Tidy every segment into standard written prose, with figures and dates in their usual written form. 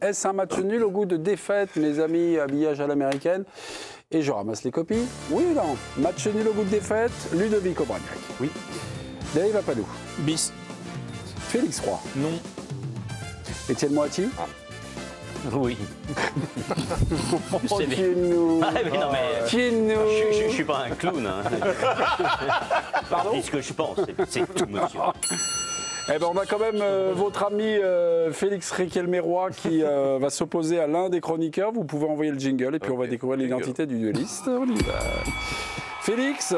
Est-ce un match nul au goût de défaite, mes amis, habillage à l'américaine? Et je ramasse les copies. Oui ou non? Match nul au goût de défaite, Ludovic Obraniak. Oui. Dave Apadou. Bis. Félix Roy. Non. Étienne Moiti. Oui. C'est nous. Ah, mais non, mais nous. je suis pas un clown. Hein. Pardon? Je dis ce que je pense, c'est tout, monsieur. Eh ben, on a quand même votre ami Félix Riquelme-Roy qui va s'opposer à l'un des chroniqueurs. Vous pouvez envoyer le jingle et puis on va découvrir l'identité du duelliste. On y va. Félix,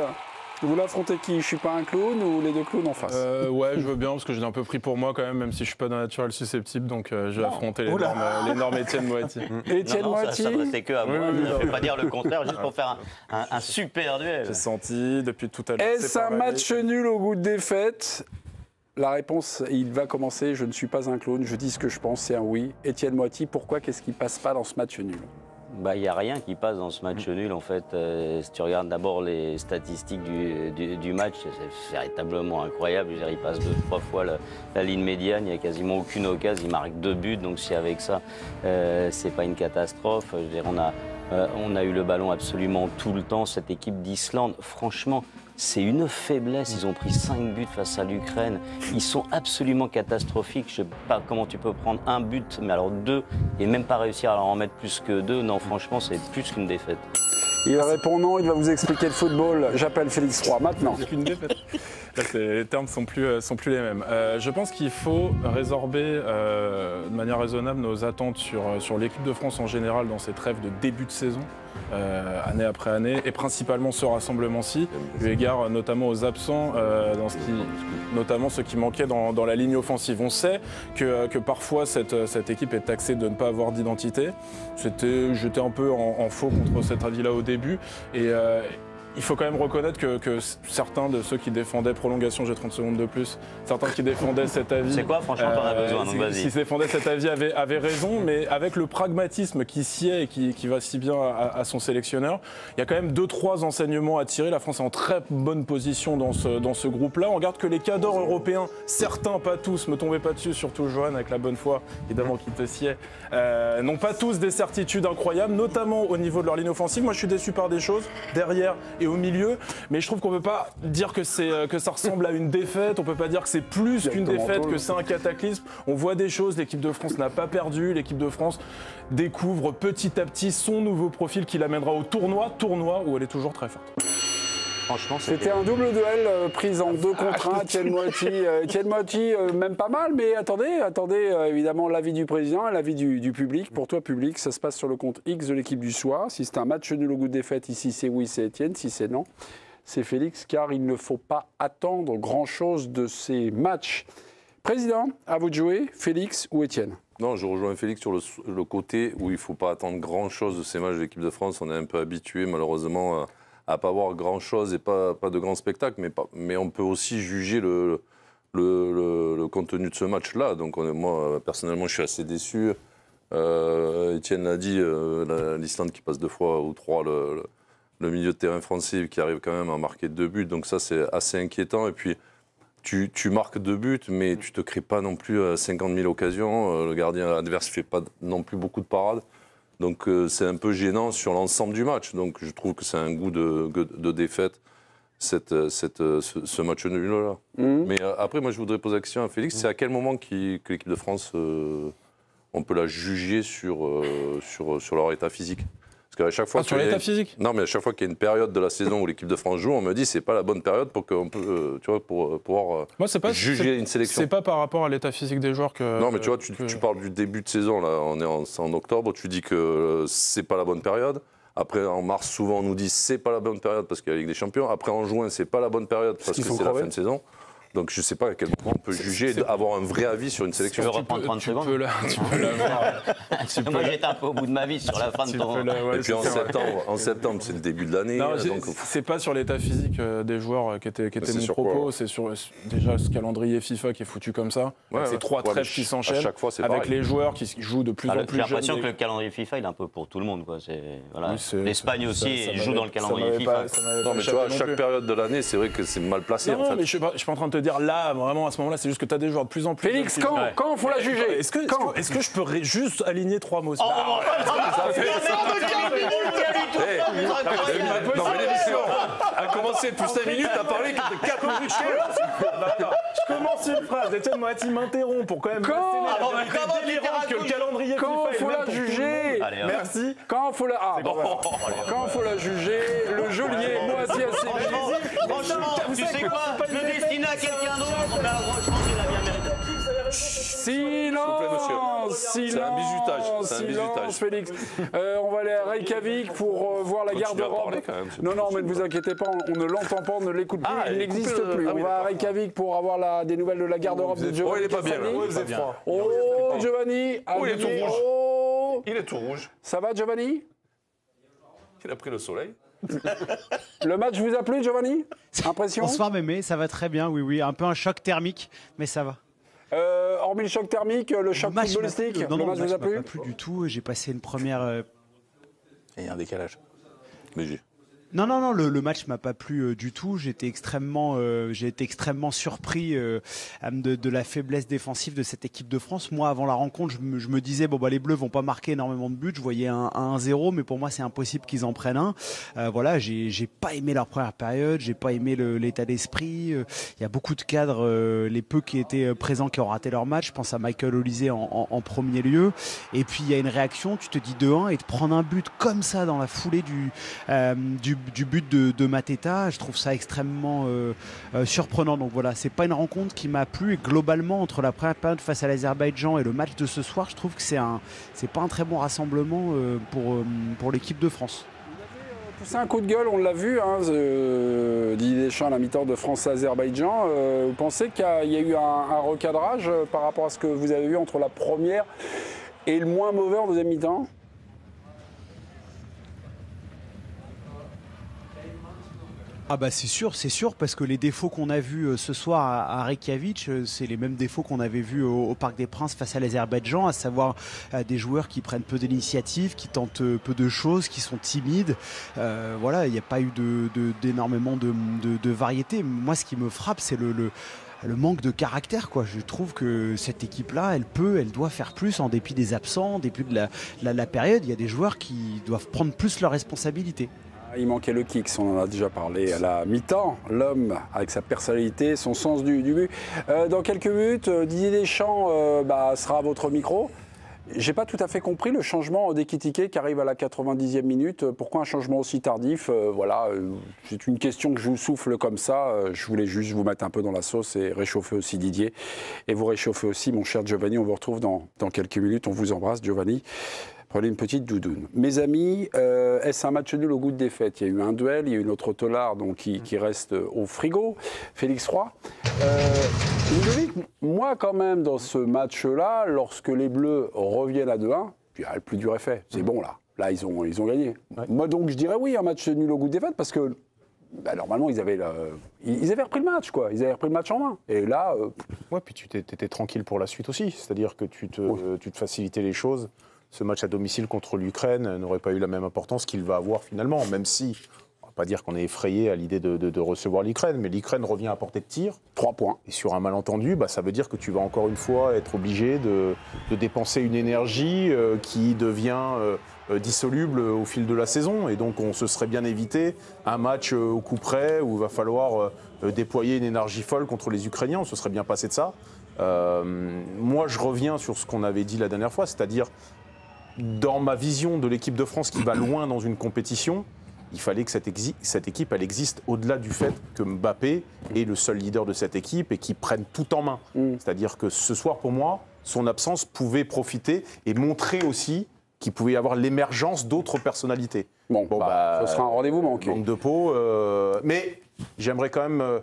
vous voulez affronter qui? Je suis pas un clown ou les deux clowns en face? Ouais, je veux bien parce que j'ai un peu pris pour moi quand même si je suis pas d'un naturel susceptible. Donc je vais affronter l'énorme Étienne Moiti. Étienne Non, Moiti. ça s'adressait que à moi. Oui, Je ne vais pas dire le contraire, juste pour faire un super duel. J'ai senti depuis tout à l'heure. Est-ce un match nul au goût de défaite? La réponse, il va commencer. Je ne suis pas un clown. Je dis ce que je pense. C'est un oui. Étienne Moiti, pourquoi qu'est-ce qui passe pas dans ce match nul? Bah, il n'y a rien qui passe dans ce match nul, en fait. Si tu regardes d'abord les statistiques du match, c'est véritablement incroyable. Je veux dire, il passe 2-3 fois la ligne médiane, il n'y a quasiment aucune occasion, il marque 2 buts. Donc si avec ça, c'est pas une catastrophe. Je veux dire, on a eu le ballon absolument tout le temps. Cette équipe d'Islande, franchement, c'est une faiblesse. Ils ont pris 5 buts face à l'Ukraine. Ils sont absolument catastrophiques. Je ne sais pas comment tu peux prendre un but, mais alors 2, et même pas réussir à leur en mettre plus que 2. Non, franchement, c'est plus qu'une défaite. Il répond non, il va vous expliquer le football. J'appelle Félix Roy maintenant. C'est qu'une défaite. Là, les termes ne sont plus les mêmes. Je pense qu'il faut résorber de manière raisonnable nos attentes sur l'équipe de France en général dans cette rêve de début de saison, année après année, et principalement ce rassemblement-ci, eu égard notamment aux absents, notamment ceux qui manquaient dans la ligne offensive. On sait que parfois cette équipe est taxée de ne pas avoir d'identité. J'étais un peu en faux contre cet avis-là au début. Et il faut quand même reconnaître que certains de ceux qui défendaient prolongation, j'ai 30 secondes de plus, certains qui défendaient cet avis... C'est quoi, franchement, t'en as besoin, donc vas-y. Qui défendaient cet avis avaient raison, mais avec le pragmatisme qui sied et qui va si bien à son sélectionneur, il y a quand même 2-3 enseignements à tirer. La France est en très bonne position dans ce groupe-là. On regarde que les cadors européens, certains, pas tous, me tombez pas dessus, surtout Johan, avec la bonne foi, évidemment, qui te sied, n'ont pas tous des certitudes incroyables, notamment au niveau de leur ligne offensive. Moi, je suis déçu par des choses, derrière et au milieu, mais je trouve qu'on ne peut pas dire que ça ressemble à une défaite, on ne peut pas dire que c'est plus qu'une défaite, que c'est un cataclysme. On voit des choses, l'équipe de France n'a pas perdu, l'équipe de France découvre petit à petit son nouveau profil qui l'amènera au tournoi où elle est toujours très forte. Franchement, c'était un double duel pris en 2 contre 1. Étienne Moiti, même pas mal, mais attendez, évidemment, l'avis du président et l'avis du public. Pour toi, public, ça se passe sur le compte X de l'équipe du soir. Si c'est un match nul au goût de défaite, ici c'est oui, c'est Étienne. Si c'est non, c'est Félix, car il ne faut pas attendre grand-chose de ces matchs. Président, à vous de jouer, Félix ou Étienne? Non, je rejoins Félix sur le côté où il ne faut pas attendre grand-chose de ces matchs de l'équipe de France. On est un peu habitué, malheureusement, à pas voir grand-chose et pas de grands spectacles, mais on peut aussi juger le contenu de ce match-là. Donc moi, personnellement, je suis assez déçu. Étienne l'a dit, l'Islande qui passe 2 fois ou 3 le milieu de terrain français qui arrive quand même à marquer 2 buts. Donc ça, c'est assez inquiétant. Et puis, tu marques 2 buts, mais tu ne te crées pas non plus 50 000 occasions. Le gardien adverse ne fait pas non plus beaucoup de parades. Donc c'est un peu gênant sur l'ensemble du match. Donc je trouve que c'est un goût de défaite, ce match nul-là. Mais après, moi, je voudrais poser la question à Félix. C'est à quel moment que l'équipe de France, on peut la juger sur leur état physique? Parce qu'à chaque fois sur l'état physique? Non, mais à chaque fois qu'il y a une période de la saison où l'équipe de France joue, on me dit que ce n'est pas la bonne période pour qu'on peut, pour pouvoir juger une sélection. C'est pas par rapport à l'état physique des joueurs que... Non, mais tu vois, tu parles du début de saison, là, on est en octobre, tu dis que c'est pas la bonne période. Après, en mars, souvent, on nous dit c'est pas la bonne période parce qu'il y a la Ligue des Champions. Après, en juin, c'est pas la bonne période parce que c'est la fin de saison. Donc je ne sais pas à quel moment on peut juger, avoir un vrai avis sur une sélection. Tu veux reprendre 30 secondes? Tu peux l'avoir. Moi, j'étais un peu au bout de ma vie sur la fin de ton... Et puis en septembre, c'est le début de l'année. C'est pas sur l'état physique des joueurs qui était mon propos, c'est sur déjà ce calendrier FIFA qui est foutu comme ça. C'est 3 trêves qui s'enchaînent, avec les joueurs qui jouent de plus en plus jeunes. J'ai l'impression que le calendrier FIFA, il est un peu pour tout le monde. L'Espagne aussi joue dans le calendrier FIFA. Non, mais tu vois, chaque période de l'année, c'est vrai que c'est mal placé. Non, mais je suis pas en train de te dire dire là, vraiment à ce moment-là, c'est juste que tu as des joueurs de plus en plus. Félix, quand faut la juger? Est-ce que je peux juste aligner 3 mots? Non, mais l'émission a commencé depuis 5 minutes, t'as parlé de 4 minutes. Je commence une phrase, Etienne Moati m'interrompt pour quand même que le calendrier quand FIFA faut est la même pour tout le juger? monde. Merci. Quand faut la quand faut la juger, le geôlier Moati a sévi. Franchement, tu sais quoi? Le destiner à quelqu'un d'autre, là, franchement, il a bien mérité. Silence, C'est un bizutage, c'est un silence, bizutage. Félix. On va aller à Reykjavik pour voir la Continue à garde-robe. parler quand même, c'est Non, pas non, mais possible. ne vous inquiétez pas, on ne l'entend pas, on ne l'écoute plus, il n'existe coupez le- plus. ah On oui, va à d'accord. Reykjavik pour avoir des nouvelles de la garde-robe de Giovanni. Oh, il est pas bien, là. Cassani. Ouais, il faisait froid. Oh, Giovanni, Oh, il est tout habillé. rouge. Oh. Il est tout rouge. Ça va, Giovanni? Il a pris le soleil. Le match vous a plu, Giovanni? Impression? Bonsoir Mémé, ça va très bien, oui, un peu un choc thermique, mais ça va. Hormis le choc thermique, le choc match footballistique, non, le non, match vous a m'a plu? pas plu du tout. J'ai passé une première. Et il y a un décalage. Mais j'ai. Non, le match m'a pas plu du tout. J'ai été extrêmement surpris de la faiblesse défensive de cette équipe de France. Moi, avant la rencontre, je me disais les Bleus vont pas marquer énormément de buts. Je voyais un 1-0, mais pour moi, c'est impossible qu'ils en prennent un. Voilà, j'ai pas aimé leur première période. J'ai pas aimé l'état d'esprit. Il y a beaucoup de cadres, les peu qui étaient présents, qui ont raté leur match. Je pense à Michael Olise en premier lieu. Et puis il y a une réaction. Tu te dis 2-1 et de prendre un but comme ça dans la foulée du but de Mateta, je trouve ça extrêmement surprenant. Donc voilà, c'est pas une rencontre qui m'a plu. Et globalement, entre la première période face à l'Azerbaïdjan et le match de ce soir, je trouve que c'est pas un très bon rassemblement pour l'équipe de France. C'est un coup de gueule, on l'a vu, Didier Deschamps à la mi-temps de France-Azerbaïdjan. Vous pensez qu'il y a eu un recadrage par rapport à ce que vous avez vu entre la première et le moins mauvais en deuxième mi-temps? Ah bah c'est sûr, parce que les défauts qu'on a vus ce soir à Reykjavik, c'est les mêmes défauts qu'on avait vus au Parc des Princes face à l'Azerbaïdjan, à savoir des joueurs qui prennent peu d'initiatives, qui tentent peu de choses, qui sont timides. Voilà, il n'y a pas eu d'énormément de variété. Moi, ce qui me frappe, c'est le manque de caractère, quoi. Je trouve que cette équipe-là, elle doit faire plus en dépit des absents, en dépit de la période. Il y a des joueurs qui doivent prendre plus leurs responsabilités. Il manquait le kick, on en a déjà parlé à la mi-temps. L'homme avec sa personnalité, son sens du but. Dans quelques minutes, Didier Deschamps sera à votre micro. J'ai pas tout à fait compris le changement d'Ekitike qui arrive à la 90e minute. Pourquoi un changement aussi tardif? Voilà, c'est une question que je vous souffle comme ça. Je voulais juste vous mettre un peu dans la sauce et réchauffer aussi Didier. Et vous réchauffer aussi, mon cher Giovanni. On vous retrouve dans quelques minutes. On vous embrasse, Giovanni. Prenez une petite doudoune. Mes amis, est-ce un match nul au goût de défaite? Il y a eu un duel, il y a eu notre Tolard qui reste au frigo. Félix Roy. Ludovic, moi quand même, dans ce match-là, lorsque les Bleus reviennent à 2-1, puis le plus dur est fait. C'est bon là. Là, ils ont gagné. Ouais. Moi donc, je dirais oui, un match nul au goût de défaite parce que normalement, ils avaient repris le match, quoi. Ils avaient repris le match en main. Et là... Ouais, puis tu étais tranquille pour la suite aussi. C'est-à-dire que tu te facilitais les choses. Ce match à domicile contre l'Ukraine n'aurait pas eu la même importance qu'il va avoir finalement, même si, on ne va pas dire qu'on est effrayé à l'idée de recevoir l'Ukraine, mais l'Ukraine revient à portée de tir. 3 points. Et sur un malentendu, ça veut dire que tu vas encore une fois être obligé de dépenser une énergie qui devient dissoluble au fil de la saison. Et donc on se serait bien évité un match au coup près où il va falloir déployer une énergie folle contre les Ukrainiens. On se serait bien passé de ça. Moi, je reviens sur ce qu'on avait dit la dernière fois, c'est-à-dire dans ma vision de l'équipe de France qui va loin dans une compétition, il fallait que cette équipe, elle existe au-delà du fait que Mbappé est le seul leader de cette équipe et qu'il prenne tout en main. C'est-à-dire que ce soir, pour moi, son absence pouvait profiter et montrer aussi qu'il pouvait y avoir l'émergence d'autres personnalités. Ce sera un rendez-vous manqué. Manque de peau, mais j'aimerais quand même,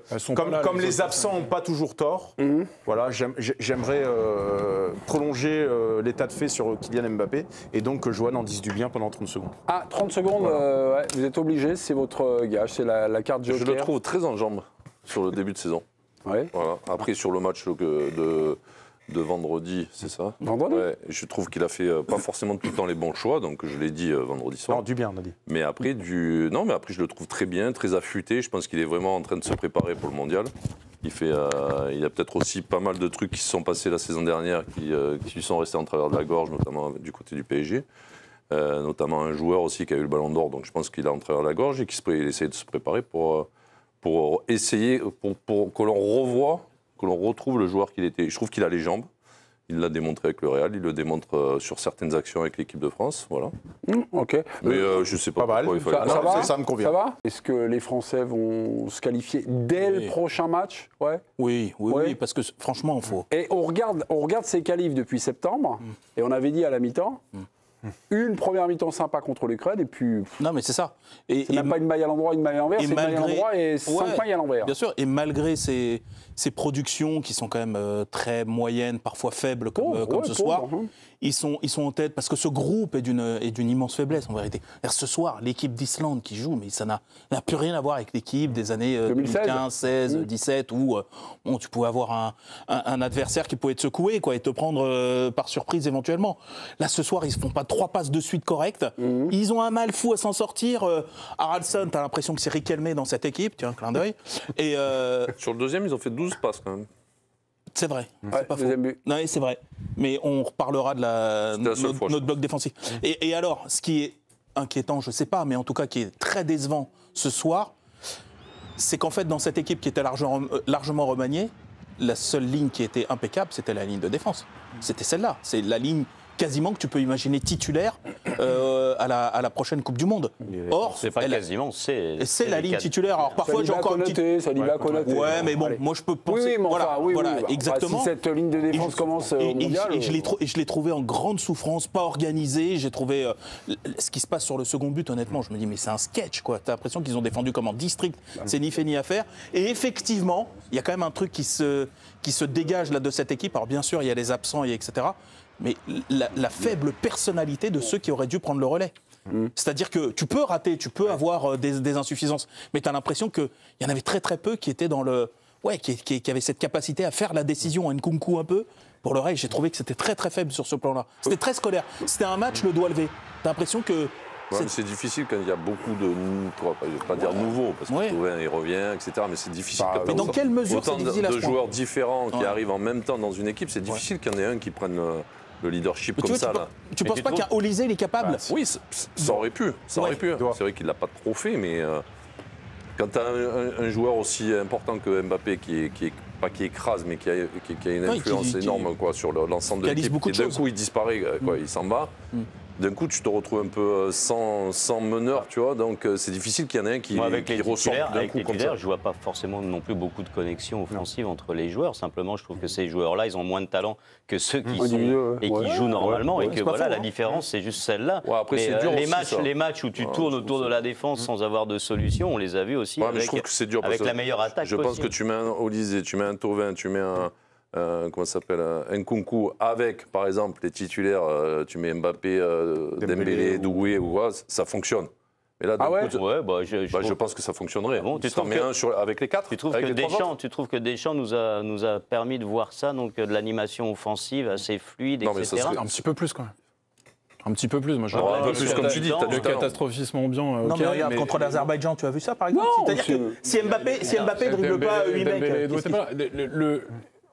comme les absents n'ont pas toujours tort, voilà, j'aimerais prolonger l'état de fait sur Kylian Mbappé et donc que Johan en dise du bien pendant 30 secondes. Ah, 30 secondes, voilà. Vous êtes obligé, c'est votre gage, c'est la carte joker. Je le trouve très en jambes sur le début de saison. Ouais. Voilà. Après, sur le match de vendredi, c'est ça? Vendredi? Ouais, je trouve qu'il a fait pas forcément tout le temps les bons choix, donc je l'ai dit vendredi soir. Non, du bien, on a dit. Mais après, je le trouve très bien, très affûté. Je pense qu'il est vraiment en train de se préparer pour le mondial. Il y a peut-être aussi pas mal de trucs qui se sont passés la saison dernière qui lui sont restés en travers de la gorge, notamment du côté du PSG. Notamment un joueur aussi qui a eu le ballon d'or, donc je pense qu'il a en travers de la gorge et qu'il essaie de se préparer pour essayer, pour que l'on revoie, que l'on retrouve le joueur qu'il était. Je trouve qu'il a les jambes. Il l'a démontré avec le Real, il le démontre sur certaines actions avec l'équipe de France, voilà. Ok. Mais je sais pas Pas mal. pourquoi il fallait... Ça va ça me convient. Ça va? Est-ce que les Français vont se qualifier dès le prochain match? Ouais. Oui, parce que franchement, il faut. Et on regarde ces qualifs depuis septembre, et on avait dit à la mi-temps, une première mi-temps sympa contre l'Ukraine, et puis Non, mais c'est ça. c'est même pas une maille à l'endroit, une maille à l'envers, et c'est une maille à l'endroit et 5 mailles à l'envers. Bien sûr, et malgré ces productions qui sont quand même très moyennes, parfois faibles, comme ce soir, ils sont en tête parce que ce groupe est d'une immense faiblesse en vérité. Ce soir, l'équipe d'Islande qui joue, mais ça n'a plus rien à voir avec l'équipe des années 2015, 16, 17, où tu pouvais avoir un adversaire qui pouvait te secouer et te prendre par surprise éventuellement. Là, ce soir, ils ne font pas 3 passes de suite correctes. Ils ont un mal fou à s'en sortir. Haraldsson, tu as l'impression que c'est Riquelme dans cette équipe, tiens, clin d'œil. Et Sur le deuxième, ils ont fait 12 passes quand même. c'est vrai, c'est pas faux. deuxième but. Non, c'est vrai. Mais on reparlera de notre bloc défensif. Et alors, ce qui est inquiétant, je ne sais pas, mais en tout cas qui est très décevant ce soir, c'est qu'en fait, dans cette équipe qui était largement remaniée, la seule ligne qui était impeccable, c'était la ligne de défense. C'était celle-là. C'est la ligne quasiment que tu peux imaginer titulaire à la prochaine Coupe du Monde. Or, C'est pas quasiment, c'est la ligne titulaire. Alors parfois, j'ai encore une petite... Saliba, Konaté. Ouais, mais bon, moi je peux penser... Oui, mais enfin, voilà, Enfin, exactement. si cette ligne de défense commence au mondial... Et je l'ai trouvé en grande souffrance, pas organisé. J'ai trouvé ce qui se passe sur le second but, honnêtement, je me dis, mais c'est un sketch, quoi. T'as l'impression qu'ils ont défendu comme en district. C'est ni fait ni à faire. Et effectivement, il y a quand même un truc qui se dégage là de cette équipe. Alors bien sûr, il y a les absents, etc. Mais la faible personnalité de ceux qui auraient dû prendre le relais. C'est-à-dire que tu peux rater, tu peux avoir des insuffisances, mais tu as l'impression qu'il y en avait très très peu qui étaient dans le... Ouais, qui avaient cette capacité à faire la décision, à Nkunku un peu. Pour le reste, j'ai trouvé que c'était très très faible sur ce plan-là. C'était très scolaire. C'était un match le doigt levé. Tu as l'impression que... Ouais, mais c'est difficile quand il y a beaucoup de, je vais pas dire nouveaux, parce que Thauvin, il revient, etc. Mais c'est difficile. Mais dans quelle mesure c'est difficile à ce de point joueurs différents qui arrivent en même temps dans une équipe, c'est difficile qu'il y en ait un qui prenne le leadership comme ça. Tu penses pas qu'un Olysée, il est capable? Oui, ça aurait pu. Ça aurait pu. C'est vrai qu'il l'a pas trop fait, mais quand tu as un joueur aussi important que Mbappé qui écrase, mais qui a une influence énorme sur l'ensemble de l'équipe, et d'un coup il disparaît, il s'en va. D'un coup, tu te retrouves un peu sans meneur, tu vois. Donc, c'est difficile qu'il y en ait un qui ressorte d'un coup comme ça. Je vois pas forcément non plus beaucoup de connexions offensives entre les joueurs. Simplement, je trouve que ces joueurs-là, ils ont moins de talent que ceux qui sont et qui jouent normalement. Et que voilà, la différence, c'est juste celle-là. Ouais, après, c'est dur les matchs où tu tournes autour de la défense sans avoir de solution, on les a vus aussi avec la meilleure attaque possible. Je pense que tu mets un Olysée, tu mets un Thauvin, tu mets comment ça s'appelle, Nkunku avec, par exemple, les titulaires, tu mets Mbappé, Dembélé, Doué ou quoi, ça fonctionne. Mais là, je pense que ça fonctionnerait. Bon, tu t'en mets un avec les 4. Tu trouves que Deschamps nous a permis de voir ça, donc de l'animation offensive assez fluide, etc. Un petit peu plus quand même. Un petit peu plus, moi je un peu plus comme tu dis, tu as du catastrophisme ambiant. Non, mais regarde, contre l'Azerbaïdjan, tu as vu ça par exemple? C'est-à-dire que si Mbappé dribble pas 8 mecs.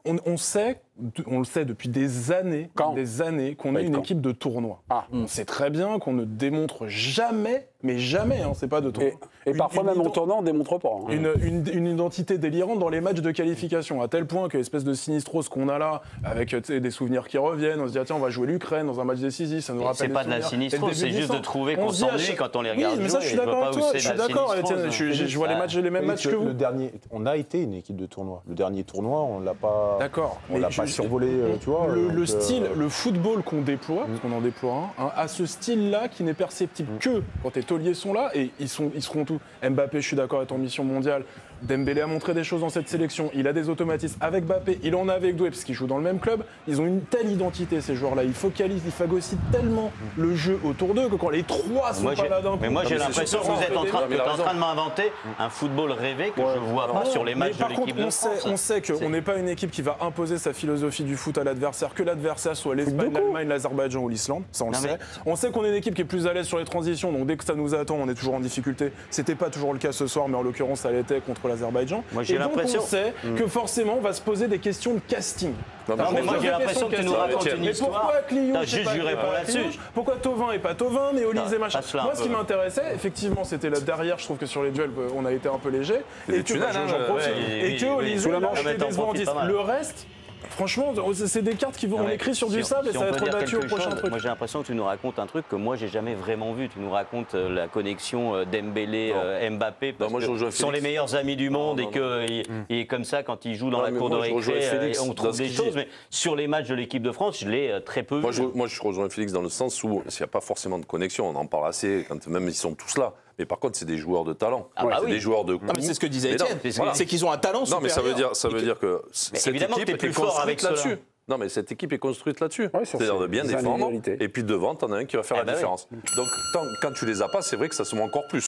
On le sait depuis des années qu'on est une équipe de tournoi. On sait très bien qu'on ne démontre jamais, mais jamais, c'est pas de tournoi. Et parfois même en tournant, on ne démontre pas. Une identité délirante dans les matchs de qualification, à tel point que l'espèce de sinistrose qu'on a là, avec des souvenirs qui reviennent, on se dit tiens, on va jouer l'Ukraine dans un match décisif, ça nous rappelle. C'est pas de la sinistrose, c'est juste de trouver qu'on s'ennuie quand on les regarde. Oui, mais ça, je suis d'accord avec toi, je suis d'accord, Étienne, je vois les mêmes matchs que vous. Le dernier, on a été une équipe de tournoi. Le dernier tournoi, on l'a pas. D'accord. On l'a pas survolé, tu vois. Le style, le football qu'on déploie, parce qu'on en déploie un, a ce style-là qui n'est perceptible que quand tes tauliers sont là, et ils seront tous. Mbappé, je suis d'accord, est en mission mondiale. Dembélé a montré des choses dans cette sélection. Il a des automatismes avec Mbappé. Il en a avec Doué parce qu'ils jouent dans le même club. Ils ont une telle identité, ces joueurs-là. Ils focalisent, ils phagocytent tellement le jeu autour d'eux que quand les trois sont pas là d'un coup. Mais moi, j'ai l'impression que vous êtes en train de m'inventer un football rêvé que je ne vois pas sur les matchs de l'équipe de France. On sait qu'on n'est pas une équipe qui va imposer sa philosophie du foot à l'adversaire, que l'adversaire soit l'Espagne, l'Allemagne, l'Azerbaïdjan ou l'Islande. Ça, on le sait. On sait qu'on est une équipe qui est plus à l'aise sur les transitions. Donc dès que ça nous attend, on est toujours en difficulté. C'était pas toujours le cas ce soir, mais en l'occurrence, ça l'était contre l'Azerbaïdjan. Moi, j'ai Et donc on l'impression- sait que forcément on va se poser des questions de casting. Non, mais Non, mais On moi, se pose j'ai des l'impression questions que tu nous de racontes casting. une Mais histoire. pourquoi Clio T'as c'est juste pas- juré pas pour là-dessus. Clio Pourquoi Thauvin et pas Thauvin, mais Olysée machin. passe-la un Moi, ce qui peu. m'intéressait, effectivement, c'était là derrière. Je trouve que sur les duels, on a été un peu léger. Et Et que tunnels, j'en hein, profite. ouais, Et que oui, Olysée, sous la là, manche. était T'en décevant en profites 10. pas mal. Le reste. Franchement, c'est des cartes qui vont Non, mais écrire sur du si- sable et si ça on va peut être dire battu au quelque prochain chose, truc. Moi j'ai l'impression que tu nous racontes un truc que moi j'ai jamais vraiment vu. Tu nous racontes la connexion Dembélé Mbappé parce moi, je que rejoins ce sont les Félix. meilleurs amis du monde Non, et qu'il est comme ça quand il joue dans Non, la mais cour de moi, je rejoins récré Félix on dans trouve ce des qu'il choses. dit. Mais sur les matchs de l'équipe de France, je l'ai très peu vu. Moi, je rejoins Félix dans le sens où il n'y a pas forcément de connexion. On en parle assez, quand même ils sont tous là. Mais par contre, c'est des joueurs de talent. Ah bah c'est oui. des joueurs de Non, mais coups. c'est ce que disait Mais non, Étienne. voilà. C'est qu'ils ont un talent Non, supérieur. mais ça veut dire que cette évidemment que équipe t'es plus est fort construite avec cela. là-dessus. Non, mais cette équipe est construite là-dessus. Ouais, sur C'est-à-dire de bien ces défendre. individualités. Et puis devant, t'en as un qui va faire Eh la ben oui. différence. Donc, quand tu les as pas, c'est vrai que ça se voit encore plus.